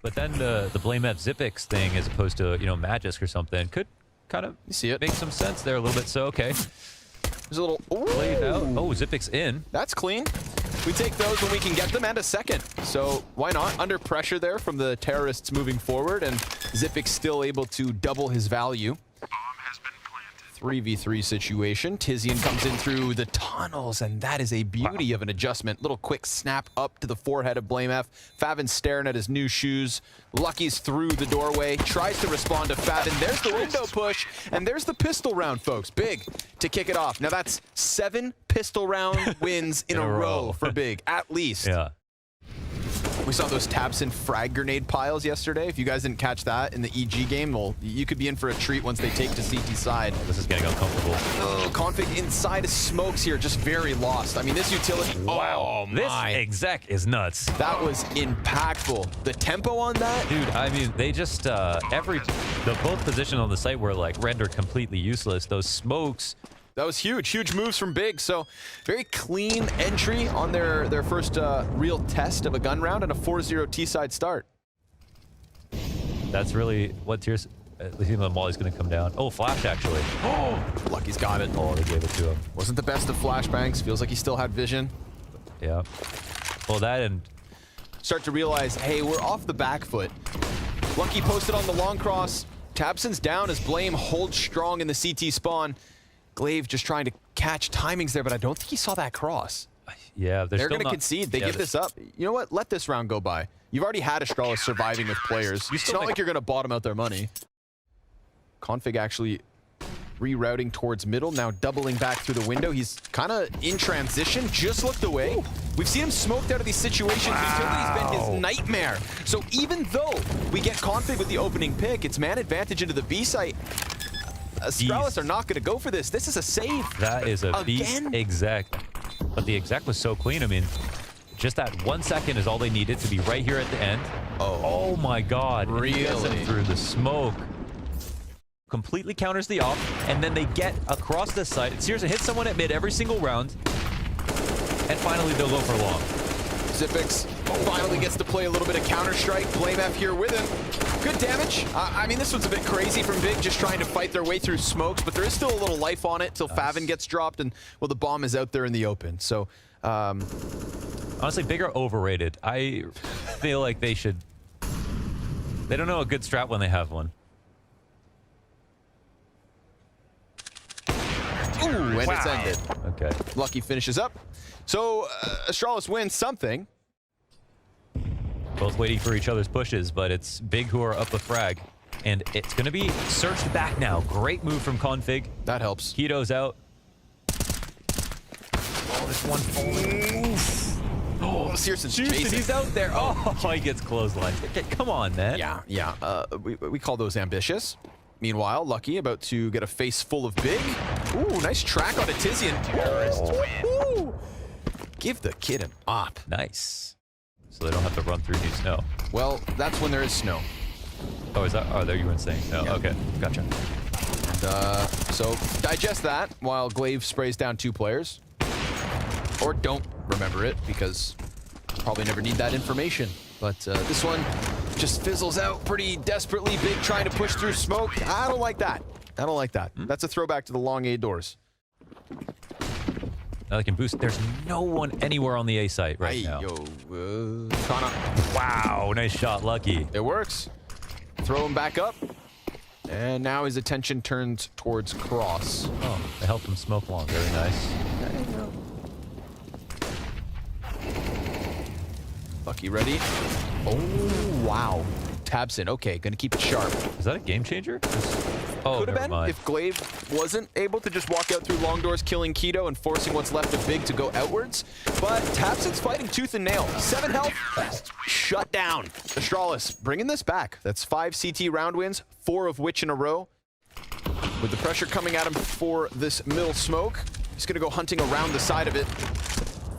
But then the Blame F Zipix thing, as opposed to, you know, Magisk or something, could kind of make some sense there a little bit. So, okay. There's a little... Played out. Oh, Zipix in. That's clean. We take those when we can get them, and a second. So why not? Under pressure there from the terrorists moving forward, and Zipix still able to double his value. 3v3 situation. Tizian comes in through the tunnels, and that is a beauty of an adjustment. Little quick snap up to the forehead of Blame F. Favin staring at his new shoes. Lucky's through the doorway, tries to respond to Favin. There's the window push, and there's the pistol round, folks. Big to kick it off. Now that's 7 pistol round wins in a row for Big, at least. Yeah. We saw those Tabson frag grenade piles yesterday. If you guys didn't catch that in the EG game, well, you could be in for a treat once they take to CT side. This is getting uncomfortable. Oh, Config inside of smokes here, just very lost. I mean, this utility... Wow, oh, this my. exec is nuts. That was impactful. The tempo on that? Dude, I mean, they just, both positions on the site were, like, rendered completely useless. Those smokes... That was huge. Huge moves from Big. So very clean entry on their first real test of a gun round and a 4-0 T-side start. That's really what Tears... the Molly's going to come down. Oh, flash, actually. Oh, Lucky's got it. Oh, they gave it to him. Wasn't the best of flashbangs. Feels like he still had vision. Yeah. Well, that and... Start to realize, hey, we're off the back foot. Lucky posted on the long cross. Tabson's down as Blame holds strong in the CT spawn. Glaive just trying to catch timings there, but I don't think he saw that cross. Yeah, they're going to concede. They give this up. You know what? Let this round go by. You've already had Astralis surviving with players. It's not like you're going to bottom out their money. Config actually rerouting towards middle, now doubling back through the window. He's kind of in transition, just looked away. We've seen him smoked out of these situations. Utility's been his nightmare. So even though we get Config with the opening pick, it's man advantage into the B site. Astralis are not going to go for this. This is a save. That is a beast exec. But the exec was so clean. I mean, just that 1 second is all they needed to be right here at the end. Oh my God. Really? Through the smoke. Completely counters the off, and then they get across the site. Seriously, hit someone at mid every single round. And finally, they'll go for long. Zipix finally gets to play a little bit of Counter-Strike. Blame F here with him. Good damage. I mean, this one's a bit crazy from Big, just trying to fight their way through smokes, but there is still a little life on it till Favin gets dropped, and, well, the bomb is out there in the open. So, honestly, Big are overrated. I feel like they should... They don't know a good strat when they have one. Ooh, and it's ended. Okay. Lucky finishes up. So, Astralis wins something. Both waiting for each other's pushes, but it's Big who are up a frag. And it's going to be searched back now. Great move from Config. That helps. Keto's out. Oh, this one falling. Oh, Searson's chasing. He's out there. Oh, he gets clotheslined. Okay, come on, man. Yeah. We call those ambitious. Meanwhile, Lucky about to get a face full of Big. Ooh, nice track on a Tizian. Ooh. Give the kid an op. Nice. So they don't have to run through new snow. Well, that's when there is snow. Oh, is that? Oh, there you were saying snow. Yeah. Okay, gotcha. And, so digest that while Glaive sprays down 2 players. Or don't remember it, because probably never need that information. But this one just fizzles out pretty desperately. Big trying to push through smoke. I don't like that. I don't like that. That's a throwback to the long A doors. Now they can boost. There's no one anywhere on the A site right now. Wow, nice shot, Lucky. It works. Throw him back up. And now his attention turns towards cross. Oh, they helped him smoke long. Very nice. Lucky ready. Oh, wow. Tabson, okay, gonna keep it sharp. Is that a game changer? Oh, could have been mind. if Glaive wasn't able to just walk out through long doors, killing Keto and forcing what's left of Big to go outwards. But Tabson's fighting tooth and nail. 7 health, shut down. Astralis bringing this back. That's 5 CT round wins, 4 of which in a row. With the pressure coming at him for this middle smoke, he's gonna go hunting around the side of it.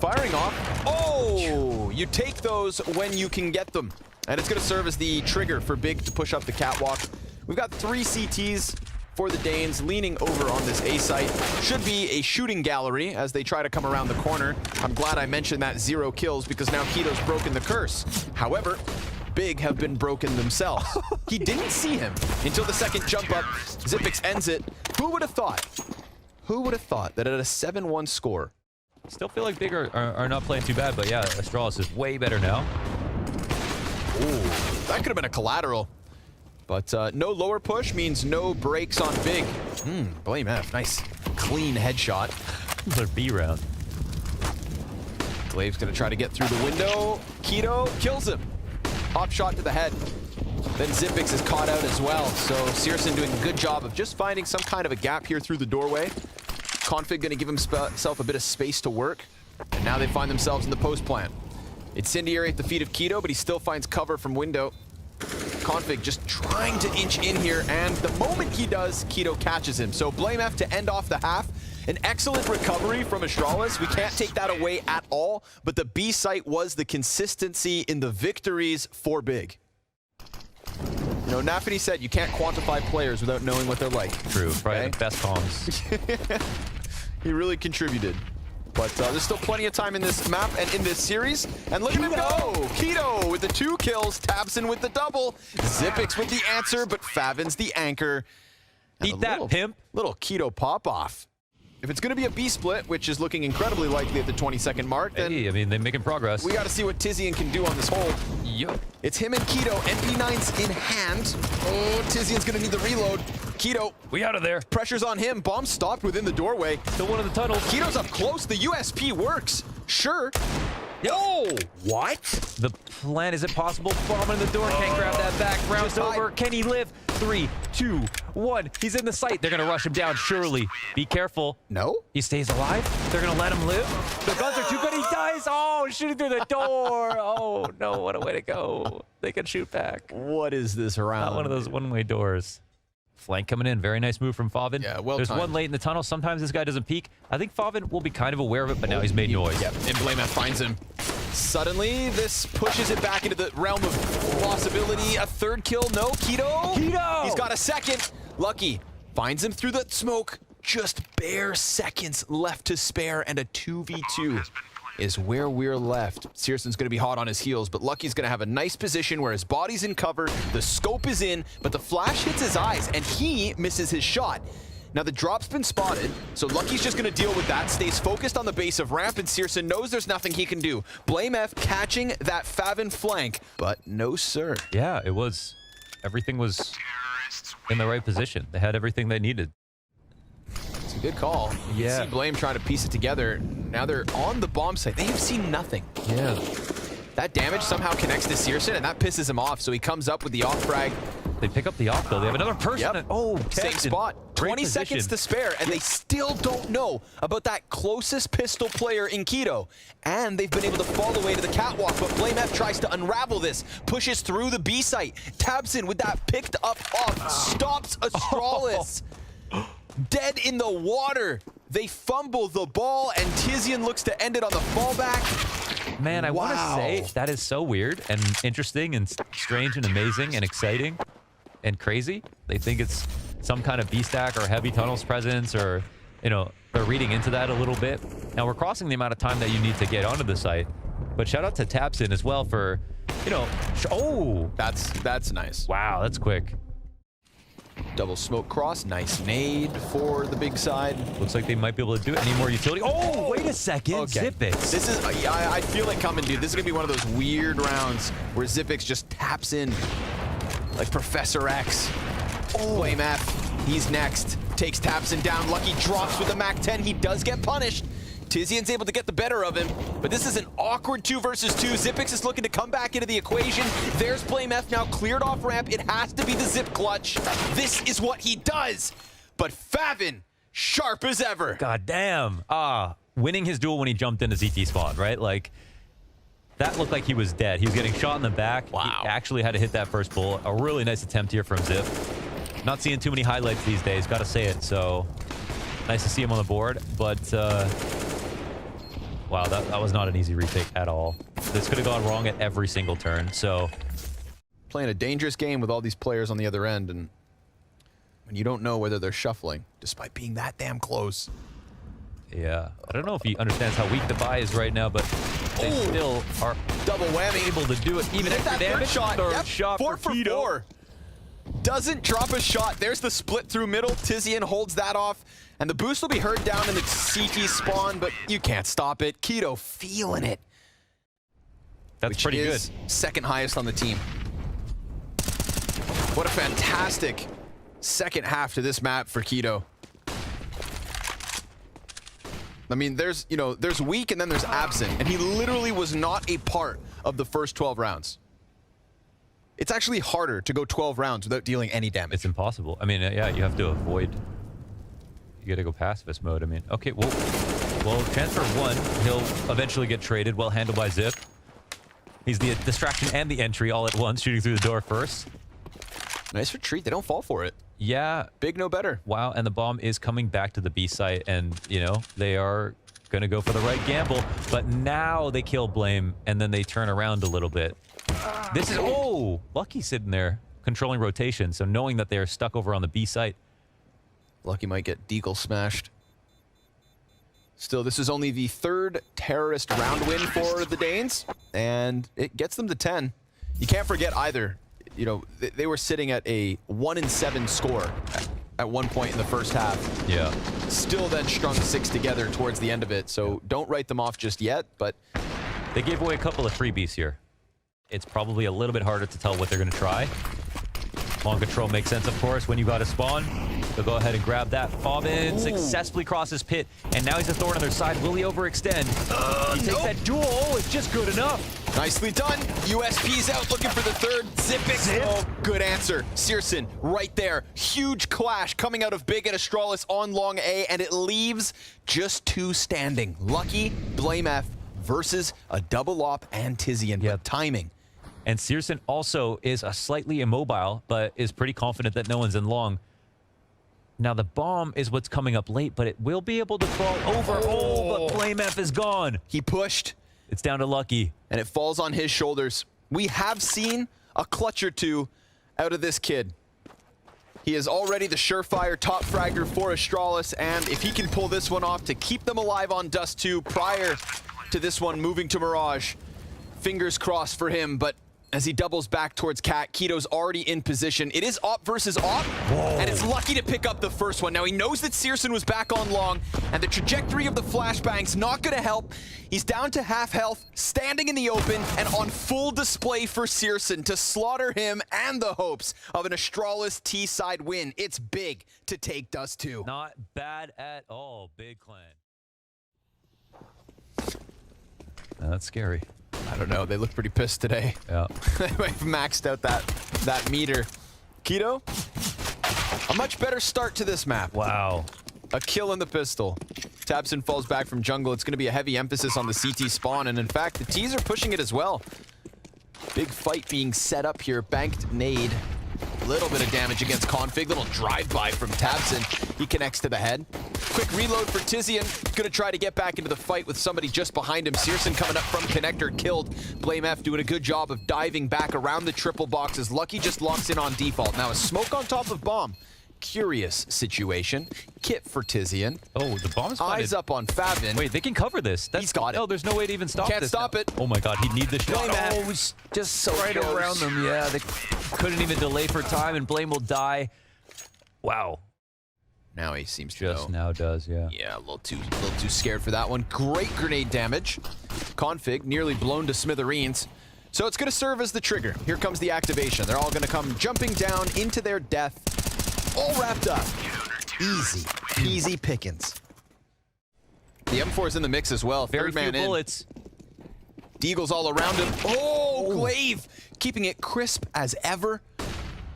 Firing off. Oh, you take those when you can get them. And it's going to serve as the trigger for Big to push up the catwalk. We've got 3 CTs for the Danes leaning over on this A site. Should be a shooting gallery as they try to come around the corner. I'm glad I mentioned that 0 kills because now Keto's broken the curse. However, Big have been broken themselves. He didn't see him until the second jump up. Xyp9x ends it. Who would have thought? Who would have thought that at a 7-1 score? Still feel like Big are not playing too bad, but yeah, Astralis is way better now. Ooh, that could have been a collateral. But no lower push means no breaks on Big. Blame F. Nice. Clean headshot. Their B round. Glave's gonna try to get through the window. Keto kills him. Hop shot to the head. Then Xyp9x is caught out as well. So Searson doing a good job of just finding some kind of a gap here through the doorway. Config gonna give himself a bit of space to work. And now they find themselves in the post plant. Incendiary at the feet of Keto, but he still finds cover from window. Config just trying to inch in here, and the moment he does, Keto catches him. So Blame F to end off the half. An excellent recovery from Astralis. We can't take that away at all, but the B site was the consistency in the victories for Big. You know, Nafany said you can't quantify players without knowing what they're like. True, probably the best comms. He really contributed. But there's still plenty of time in this map and in this series. And look at him go! Keto with the 2 kills, tabseN with the double, Xyp9x with the answer, but Favin's the anchor. And Eat that, pimp! Little Keto pop-off. If it's going to be a B split, which is looking incredibly likely at the 22nd mark, then Hey, I mean, they're making progress. we got to see what Tizian can do on this hold. Yup. It's him and Keto, MP9's in hand. Oh, Tizian's going to need the reload. Keto, We out of there. pressure's on him. Bomb stopped within the doorway. Still one of the tunnels. Keto's up close. The USP works. Sure. Oh! What? The plan, is it possible? Bomb in the door, can't grab that back. Round's Just hide. over. Can he live? 3, 2, 1. He's in the site. They're gonna rush him down, surely. Be careful. No? He stays alive? They're gonna let him live? The guns are too good. He dies. Oh, shooting through the door. Oh, no. What a way to go. They can shoot back. What is this round? Not one of those one-way doors. Flank coming in. Very nice move from Favin. Yeah, well There's timed. one late in the tunnel. Sometimes this guy doesn't peek. I think Favin will be kind of aware of it, but now he's made noise. Yep, and Blame F finds him. Suddenly, this pushes it back into the realm of possibility. A third kill. No, Keto. Keto! He's got a second. Lucky finds him through the smoke. Just bare seconds left to spare, and a 2v2 is where we're left. Searson's going to be hot on his heels, but Lucky's going to have a nice position where his body's in cover, the scope is in, but the flash hits his eyes, and he misses his shot. Now, the drop's been spotted, so Lucky's just going to deal with that, stays focused on the base of ramp, and Searson knows there's nothing he can do. Blame F catching that Favin flank, but no, sir. Yeah, it was. Everything was in the right position. They had everything they needed. It's a good call. You Yeah. can see Blame trying to piece it together. Now they're on the bomb site. They have seen nothing. Yeah. That damage somehow connects to Searson, and that pisses him off, so he comes up with the off frag. They pick up the off, though. They have another person. Yep. That, oh, Same Captain. spot. Great 20 seconds position. to spare, and they still don't know about that closest pistol player in Keto. And they've been able to fall away to the catwalk, but Blame F tries to unravel this, pushes through the B site. tabseN with that picked up off, stops Astralis. Dead in the water. They fumble the ball, and Tizian looks to end it on the fallback. Man, I want to Wow. say that is so weird and interesting and strange and amazing and exciting and crazy. They think it's some kind of B-stack or heavy tunnels presence, or, you know, they're reading into that a little bit. Now, we're crossing the amount of time that you need to get onto the site, but shout out to tabseN as well for, you know, oh! That's nice. Wow, that's quick. Double smoke cross, nice nade for the big side. Looks like they might be able to do it. Any more utility? Oh, wait a second. Okay. Xyp9x. This is, I feel it coming, dude. This is gonna be one of those weird rounds where Xyp9x just taps in like Professor X. Oh, Blame F, he's next. Takes tabseN down. Lucky drops with the MAC-10. He does get punished. Tizian's able to get the better of him, but this is an awkward 2 versus 2. Xyp9x is looking to come back into the equation. There's Blame F now cleared off ramp. It has to be the zip clutch. This is what he does. But Favin, sharp as ever. God damn. Winning his duel when he jumped into ZT spawn, right? Like, that looked like he was dead. He was getting shot in the back. Wow. He actually had to hit that first bullet. A really nice attempt here from Zip. Not seeing too many highlights these days, gotta say it. So, nice to see him on the board. But, wow, that was not an easy retake at all. This could have gone wrong at every single turn. So, Playing a dangerous game with all these players on the other end, and when you don't know whether they're shuffling, despite being that damn close. yeah. I don't know if he understands how weak the buy is right now, but they still are double whammy. able to do it. Even Hit extra that damage. third shot. Yep. for 4 for Keto. 4. Doesn't drop a shot. There's the split through middle. Tizian holds that off. And the boost will be heard down in the CT spawn, but you can't stop it. Keto feeling it. That's pretty good. Second highest on the team. What a fantastic second half to this map for Keto. I mean, there's weak and then there's absent, and he literally was not a part of the first 12 rounds. It's actually harder to go 12 rounds without dealing any damage. It's impossible. I mean, yeah, you have to avoid. You got to go pacifist mode. I mean, okay, well, transfer 1. He'll eventually get traded. Well handled by Zip. He's the distraction and the entry all at once, shooting through the door first. Nice retreat. They don't fall for it. Yeah. Big, no better. Wow, and the bomb is coming back to the B site, and, they are going to go for the right gamble. But now they kill Blame, and then they turn around a little bit. This is... Oh! Lucky sitting there, controlling rotation, so knowing that they are stuck over on the B site. Lucky might get Deagle smashed. Still, this is only the 3rd terrorist round win for the Danes, and it gets them to 10. You can't forget either, they were sitting at a 1-7 score at one point in the first half. Yeah. Still then strung 6 together towards the end of it, so don't write them off just yet, but... They gave away a couple of freebies here. It's probably a little bit harder to tell what they're going to try. Long control makes sense, of course, when you got a spawn. They'll go ahead and grab that. Fobbin successfully crosses pit, and now he's a thorn on their side. Will he overextend? He takes that duel. Oh, it's just good enough. Nicely done. USP's out looking for the 3rd. Zip. Oh, good answer. Searson right there. Huge clash coming out of Big and Astralis on long A, and it leaves just 2 standing. Lucky, Blame F versus a double op and Tizian. Yep. But timing. And Searson also is a slightly immobile, but is pretty confident that no one's in long. Now, the bomb is what's coming up late, but it will be able to crawl over. Oh, but Blame F is gone. He pushed. It's down to Lucky. And it falls on his shoulders. We have seen a clutch or 2 out of this kid. He is already the surefire top fragger for Astralis, and if he can pull this one off to keep them alive on Dust 2 prior to this one moving to Mirage, fingers crossed for him, but as he doubles back towards Cat, Keto's already in position. It is op versus op, and it's Lucky to pick up the first one. Now he knows that Searson was back on long, and the trajectory of the flashbang's not gonna help. He's down to half health, standing in the open, and on full display for Searson to slaughter him and the hopes of an Astralis T-side win. It's big to take Dust 2. Not bad at all, Big Clan. That's scary. I don't know, they look pretty pissed today. Yeah. They might have maxed out that meter. Keto, a much better start to this map. Wow. A kill in the pistol. Tabson falls back from jungle. It's going to be a heavy emphasis on the CT spawn, and in fact, the T's are pushing it as well. Big fight being set up here. Banked nade. Little bit of damage against Config. Little drive-by from Tabson. He connects to the head. Quick reload for Tizian. Gonna try to get back into the fight with somebody just behind him. Searson coming up from connector, killed. Blame F doing a good job of diving back around the triple boxes. Lucky just locks in on default. Now a smoke on top of bomb. Curious situation. Kit for Tizian. Oh, the bomb is planted. Eyes up on Favin. Wait, they can cover this. He's got it. No, there's no way to even stop this. Can't stop now. it. Oh my god, he'd need the shot. Blame F. Oh, it's just so right close. around them. Yeah, they couldn't even delay for time, and Blame will die. Wow. Now he seems to Just know. now does, yeah. Yeah, a little too scared for that one. Great grenade damage. Config nearly blown to smithereens. So it's going to serve as the trigger. Here comes the activation. They're all going to come jumping down into their death. All wrapped up. Easy. Easy pickings. The M4 is in the mix as well. Very Third man few bullets. Deagle's all around him. Oh, Glaive keeping it crisp as ever.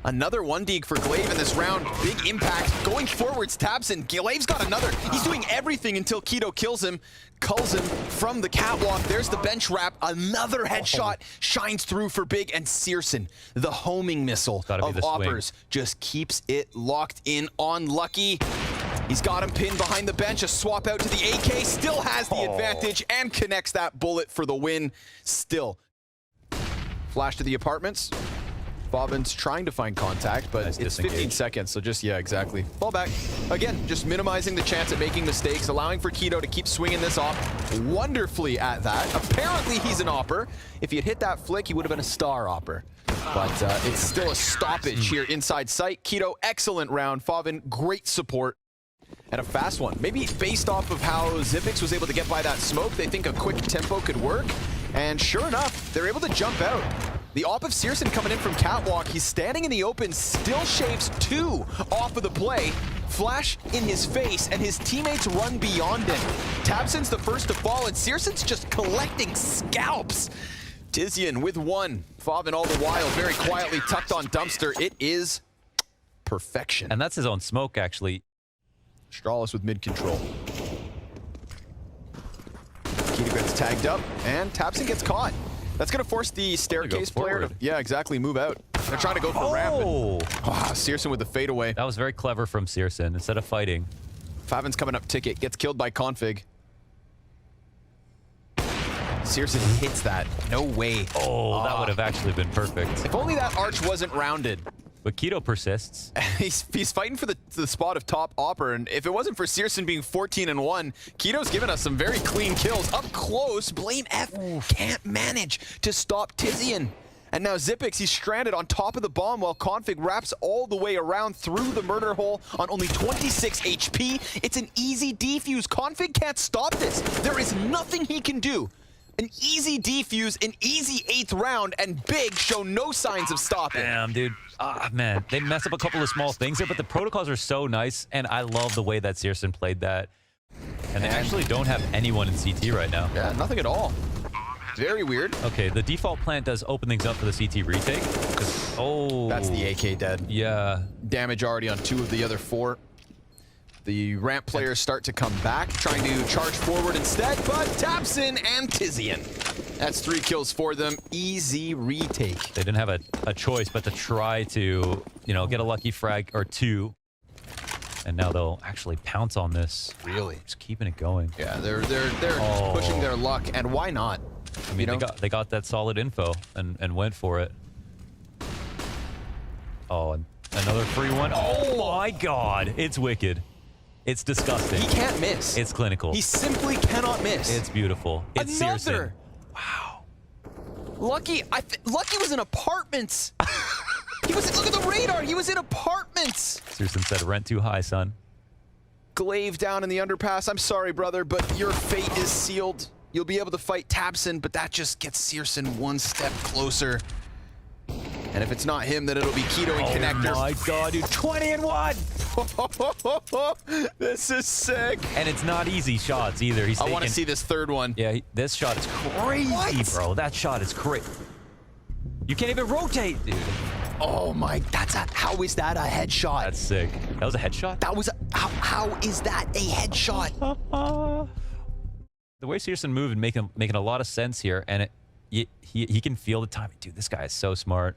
Another 1 Deag for Glaive in this round. Big impact. Going forwards, Tabson. Glaive's got another. He's doing everything until Keto kills him. Culls him from the catwalk. There's the bench wrap. Another headshot shines through for Big, and Searson, the homing missile of Oppers, just keeps it locked in on Lucky. He's got him pinned behind the bench. A swap out to the AK. Still has the advantage and connects that bullet for the win. Still. Flash to the apartments. Bobbin's trying to find contact, but Nice it's 15 disengage. seconds, so just, yeah, exactly. Fall back. Again, just minimizing the chance at making mistakes, allowing for Keto to keep swinging this off wonderfully at that. Apparently, he's an opper. If he had hit that flick, he would have been a star opper. But it's still a stoppage here inside sight. Keto, excellent round. Favin, great support. And a fast one. Maybe based off of how Zipix was able to get by that smoke, they think a quick tempo could work. And sure enough, they're able to jump out. The op of Searson coming in from Catwalk. He's standing in the open, still shaves 2 off of the play. Flash in his face, and his teammates run beyond him. Tabson's the first to fall, and Searson's just collecting scalps. Tizian with 1. Favin all the while very quietly tucked on Dumpster. It is perfection. And that's his own smoke, actually. Astralis with mid control. Keto gets tagged up, and Tabson gets caught. That's going to force the staircase player to, yeah, exactly, move out. They're trying to go for ramp. Oh! Wow, Searson with the fadeaway. That was very clever from Searson. Instead of fighting. Favin's coming up ticket, gets killed by Config. Searson hits that. No way. Oh, that would have actually been perfect. If only that arch wasn't rounded. But Keto persists. He's fighting for the spot of top opper, and if it wasn't for Searson being 14-1, Keto's given us some very clean kills. Up close, Blame F can't manage to stop Tizian. And now Zipix, he's stranded on top of the bomb while Config wraps all the way around through the murder hole on only 26 HP. It's an easy defuse. Config can't stop this. There is nothing he can do. An easy defuse, an easy 8th round, and Big show no signs of stopping. Damn, dude. Ah, man. They mess up a couple of small things there, but the protocols are so nice, and I love the way that Searson played that. And they actually don't have anyone in CT right now. Yeah, nothing at all. Very weird. Okay, the default plant does open things up for the CT retake. Oh. That's the AK dead. Yeah. Damage already on 2 of the other 4. The ramp players start to come back, trying to charge forward instead, but Tabson and Tizian. That's 3 kills for them. Easy retake. They didn't have a choice but to try to, you know, get a lucky frag or 2. And now they'll actually pounce on this. Really? Just keeping it going. Yeah, they're pushing their luck, and why not? I mean, they got that solid info and went for it. Oh, and another free one. Oh my god, it's wicked. It's disgusting. He can't miss. It's clinical. He simply cannot miss. It's beautiful. It's Another. Searson. Wow. Lucky was in apartments. He was, look at the radar. He was in apartments. Searson said, rent too high, son. Glaive down in the underpass. I'm sorry, brother, but your fate is sealed. You'll be able to fight Tabson, but that just gets Searson 1 step closer. And if it's not him, then it'll be Keto and Connector. Oh my god, dude. 20-1! This is sick. And it's not easy shots either. I want to see this 3rd one. Yeah, this shot is crazy, bro. That shot is crazy. You can't even rotate, dude. Oh my, how is that a headshot? That's sick. That was a headshot? That was how is that a headshot? The way Searson moved and making a lot of sense here, and he can feel the timing. Dude, this guy is so smart.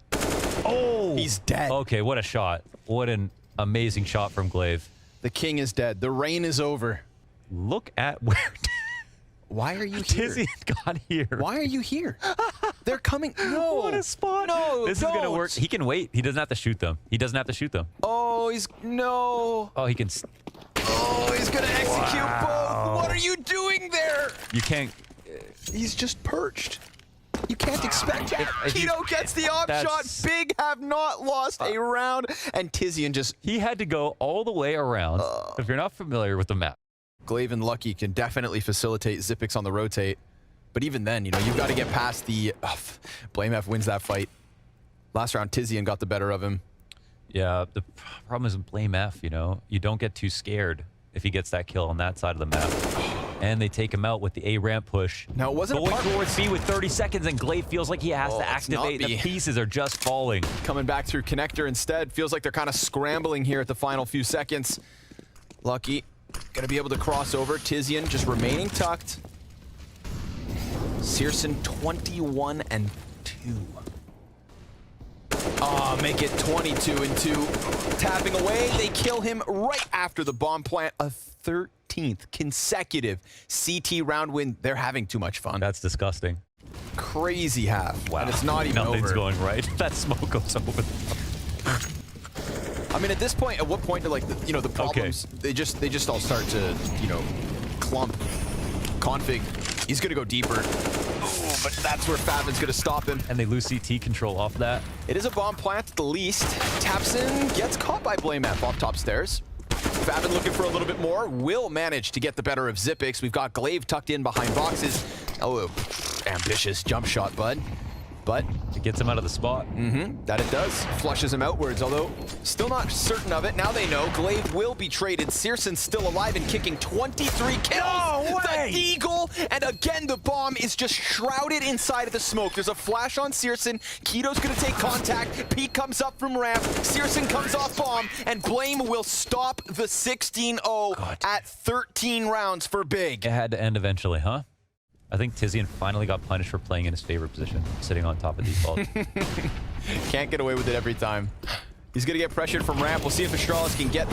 Oh! He's dead. Okay, what a shot. What an amazing shot from Glaive. The king is dead. The reign is over. Look at where Why are you here? Tizian got here. Why are you here? They're coming. No. What a spot. No, this is going to work. He can wait. He doesn't have to shoot them. He doesn't have to shoot them. Oh, no. Oh, he can... Oh, he's going to execute both. What are you doing there? You can't... He's just perched. You can't expect that. Keto gets the op shot. Big have not lost a round. And Tizian just... He had to go all the way around. If you're not familiar with the map. Glaive and Lucky can definitely facilitate Zipix on the rotate. But even then, you know, you've got to get past the... Blame F wins that fight. Last round, Tizian got the better of him. Yeah, the problem is with Blame F, you know. You don't get too scared if he gets that kill on that side of the map. And they take him out with the A ramp push. Now, it wasn't going towards B with 30 seconds, and Glaive feels like he has to activate. The pieces are just falling. Coming back through Connector instead. Feels like they're kind of scrambling here at the final few seconds. Lucky gonna be able to cross over. Tizian just remaining tucked. Searson 21-2. Oh, make it 22-2. Tapping away, they kill him right after the bomb plant. A 13th consecutive CT round win. They're having too much fun. That's disgusting. Crazy half. Wow. And it's not even Nothing's over. going right. That smoke goes over. I mean, at this point, at what point do, like, the problems, they just all start to, clump. Config, he's going to go deeper. Oh, but that's where Favin's going to stop him. And they lose CT control off that. It is a bomb plant at the least. Tapson gets caught by BlameF off top stairs. Favin looking for a little bit more. Will manage to get the better of Zipix. We've got Glaive tucked in behind boxes. Oh, ambitious jump shot, bud. But it gets him out of the spot. That it does. Flushes him outwards, although still not certain of it. Now they know Glaive will be traded. Searson's still alive and kicking 23 kills. No way! The Deagle, and again the bomb is just shrouded inside of the smoke. There's a flash on Searson. Keto's gonna take contact. Pete comes up from ramp. Searson comes off bomb, and Blame will stop the 16-0 at 13 rounds for Big. It had to end eventually, huh? I think Tizian finally got punished for playing in his favorite position, sitting on top of default. Can't get away with it every time. He's going to get pressured from ramp. We'll see if Astralis can get,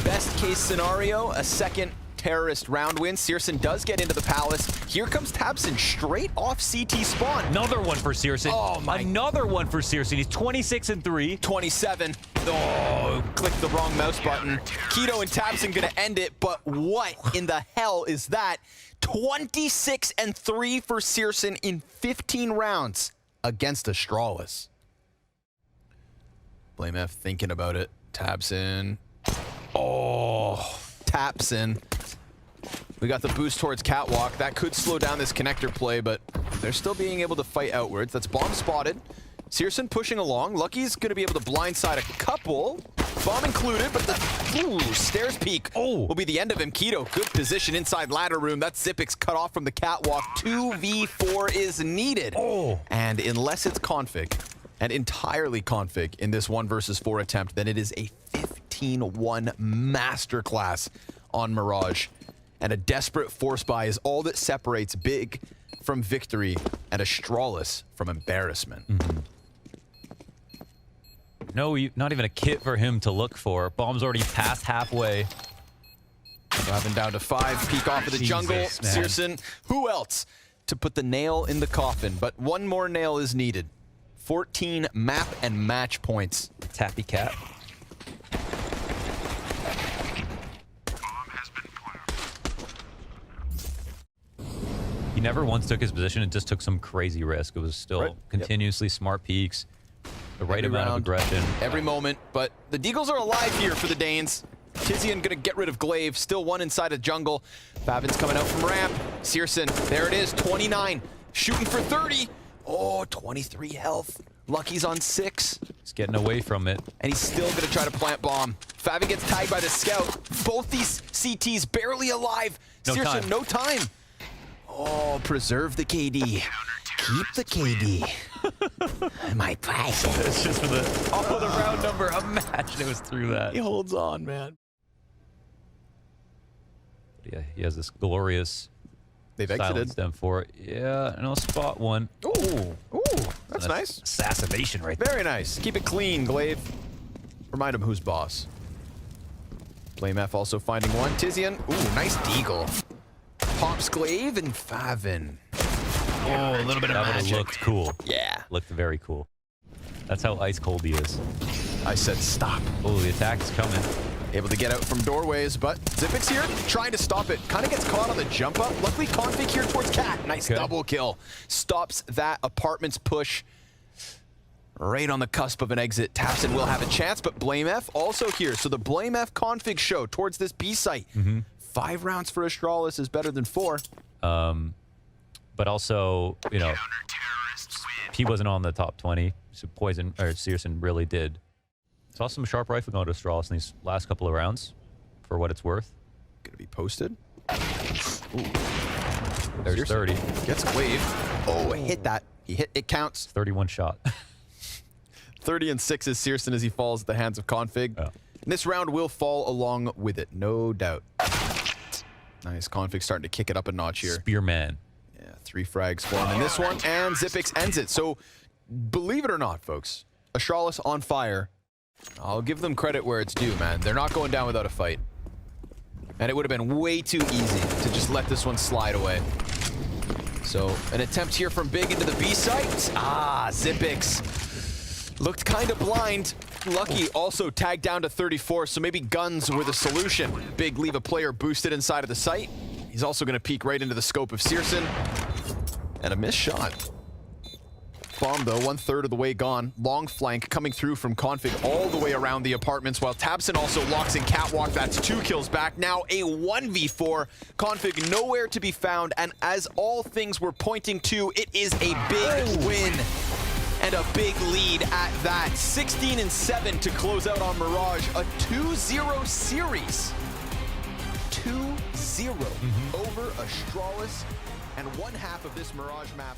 best case scenario, a second terrorist round win. Searson does get into the palace. Here comes Tabson straight off CT spawn. Another one for Searson. Oh my. Another one for Searson. He's 26-3. 27. Oh, clicked the wrong mouse button. Keto and Tabson going to end it, but what in the hell is that? 26-3 for Searson in 15 rounds against Astralis. BlameF thinking about it. Tabson. Oh, Tapson. We got the boost towards Catwalk. That could slow down this connector play, but they're still being able to fight outwards. That's bomb spotted. Searson pushing along. Lucky's going to be able to blindside a couple. Bomb included, but the stairs peak will be the end of him. Keto, good position inside ladder room. That's Zipix cut off from the catwalk. 2v4 is needed. And unless it's config, and entirely config in this 1 versus 4 attempt, then it is a 15-1 masterclass on Mirage. And a desperate force buy is all that separates Big from victory and Astralis from embarrassment. No, not even a kit for him to look for. Bomb's already past halfway. Driving down to 5, peek off of the jungle. Man. Searson, who else to put the nail in the coffin? But one more nail is needed. 14 map and match points. Tappy cat. He never once took his position and just took some crazy risk. It was still continuously smart peaks, the right amount of aggression. Every moment, but the Deagles are alive here for the Danes. Tizian gonna get rid of Glaive, still one inside of jungle. Favin's coming out from ramp. Searson, there it is, 29. Shooting for 30. Oh, 23 health. Lucky's on 6. He's getting away from it. And he's still gonna try to plant bomb. Favin gets tagged by the scout. Both these CTs barely alive. Searson, no time. Oh, preserve the KD. Keep the KD. My prize. It's just for the the round number. Imagine it was through that. He holds on, man. Yeah, he has this glorious silence stem for it. Yeah, and I'll spot one. Ooh, that's nice. Assassination right there. Very nice. Keep it clean, Glaive. Remind him who's boss. BlameF also finding one. Tizian. Ooh, nice deagle. Pops Glaive and Favin. Oh, a little bit of magic. magic. Looked cool. Yeah. Looked very cool. That's how ice cold he is. I said stop. Oh, the attack is coming. Able to get out from doorways, but Zipix here trying to stop it. Kind of gets caught on the jump up. Luckily, Config here towards Cat. Nice double kill. Stops that apartment's push. Right on the cusp of an exit. Tapson will have a chance, but BlameF also here. So the BlameF Config show towards this B site. 5 rounds for Astralis is better than 4. But also, you know, he wasn't on the top 20. So Poison or Searson really did. Saw some sharp rifle going to Astralis in these last couple of rounds, for what it's worth. Gonna be posted. Ooh. There's Searson 30. Gets a wave. Oh, hit that. He hit. It counts. 31 shot. 30 and 6 is Searson as he falls at the hands of Config. Oh. And this round will fall along with it, no doubt. Nice. Config starting to kick it up a notch here. Spearman. Yeah, 3 frags for him in this one, and Zipix ends it. So, believe it or not, folks, Astralis on fire. I'll give them credit where it's due, man. They're not going down without a fight. And it would have been way too easy to just let this one slide away. So an attempt here from Big into the B site. Ah, Zipix looked kind of blind. Lucky also tagged down to 34, so maybe guns were the solution. Big leave a player boosted inside of the site. He's also gonna peek right into the scope of Searson. And a missed shot. Bomb though, 1/3 of the way gone. Long flank coming through from Config all the way around the apartments, while Tabson also locks in Catwalk. That's 2 kills back. Now a 1v4. Config nowhere to be found, and as all things were pointing to, it is a big win and a big lead at that. 16-7 to close out on Mirage. A 2-0 series. 2-0 over Astralis, and one half of this Mirage map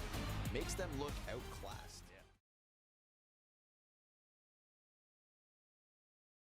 makes them look outclassed.